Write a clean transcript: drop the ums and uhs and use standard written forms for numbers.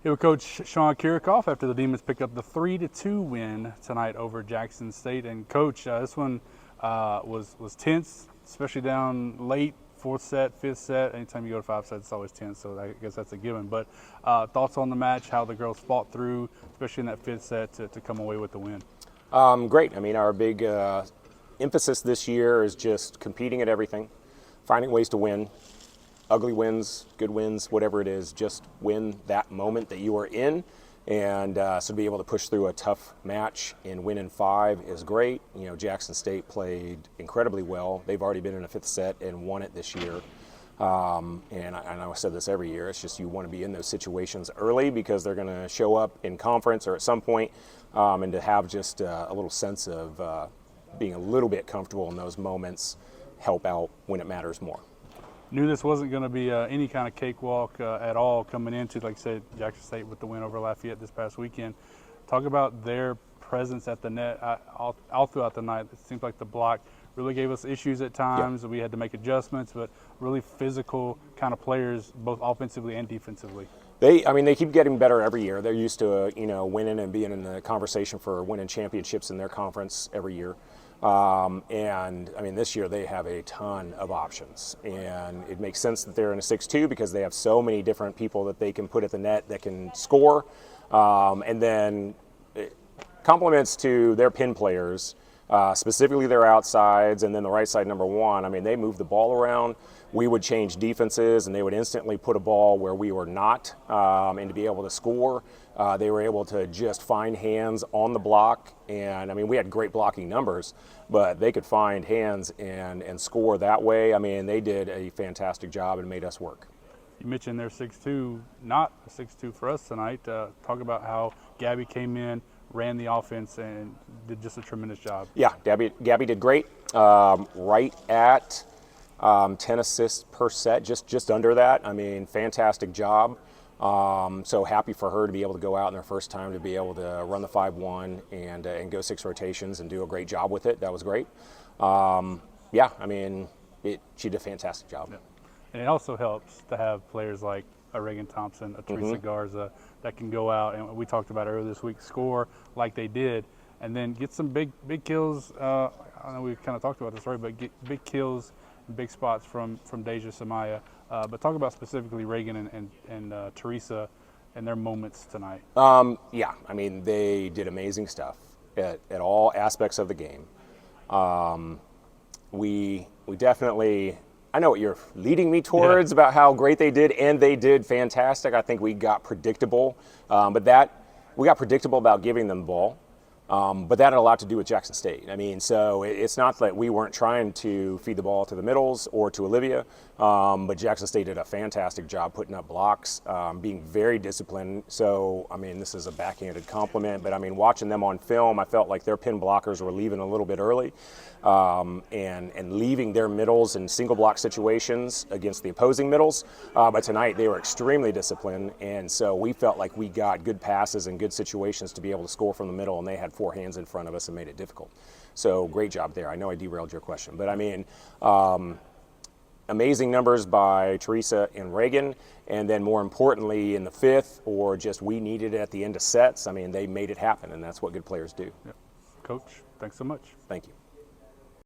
Here with Coach Sean Kiracofe after the Demons picked up the 3-2 win tonight over Jackson State. And Coach, this one was tense, especially down late, fourth set, fifth set. Anytime you go to 5 sets, it's always tense, so I guess that's a given. But thoughts on the match, how the girls fought through, especially in that fifth set, to come away with the win? Great. I mean, our big emphasis this year is just competing at everything, finding ways to win. Ugly wins, good wins, whatever it is, just win that moment that you are in. And so to be able to push through a tough match and win in 5 is great. You know, Jackson State played incredibly well. They've already been in a 5th set and won it this year. And I know I said this every year, it's just you want to be in those situations early because they're going to show up in conference or at some point, and to have just a little sense of being a little bit comfortable in those moments help out when it matters more. Knew this wasn't going to be any kind of cakewalk at all coming into, like I said, Jackson State with the win over Lafayette this past weekend. Talk about their presence at the net all throughout the night. It seems like the block really gave us issues at times. Yeah. We had to make adjustments, but really physical kind of players, both offensively and defensively. They keep getting better every year. They're used to, winning and being in the conversation for winning championships in their conference every year. And this year they have a ton of options, and it makes sense that they're in a 6-2 because they have so many different people that they can put at the net that can score. And then compliments to their pin players, specifically their outsides, and then the right side number 1. They move the ball around. We would change defenses, and they would instantly put a ball where we were not, and to be able to score. They were able to just find hands on the block, and we had great blocking numbers, but they could find hands and score that way. They did a fantastic job and made us work. You mentioned their 6-2, not a 6-2 for us tonight. Talk about how Gabby came in, ran the offense, and did just a tremendous job. Yeah, Gabby did great. Right at 10 assists per set, just under that. Fantastic job. So happy for her to be able to go out in her first time to be able to run the 5-1 and go 6 rotations and do a great job with it. That was great. She did a fantastic job. Yeah. And it also helps to have players like a Reagan Thompson, a Teresa Garza that can go out, and we talked about earlier this week, score like they did, and then get some big kills. I know we kind of talked about this already, but get big kills, big spots from Deja Samaya. But talk about specifically Reagan and Teresa and their moments tonight. They did amazing stuff at all aspects of the game. We definitely, I know what you're leading me towards about how great they did, and they did fantastic. I think we got predictable, we got predictable about giving them the ball. But that had a lot to do with Jackson State. So it's not that we weren't trying to feed the ball to the middles or to Olivia, but Jackson State did a fantastic job putting up blocks, being very disciplined. So, this is a backhanded compliment, but watching them on film, I felt like their pin blockers were leaving a little bit early, and leaving their middles in single block situations against the opposing middles. But tonight they were extremely disciplined, and so we felt like we got good passes and good situations to be able to score from the middle, and they had 4 hands in front of us and made it difficult. So great job there. I know I derailed your question, but amazing numbers by Teresa and Reagan, and then more importantly in the 5th, or just we needed it at the end of sets. They made it happen, and that's what good players do. Yep. Coach, thanks so much. Thank you.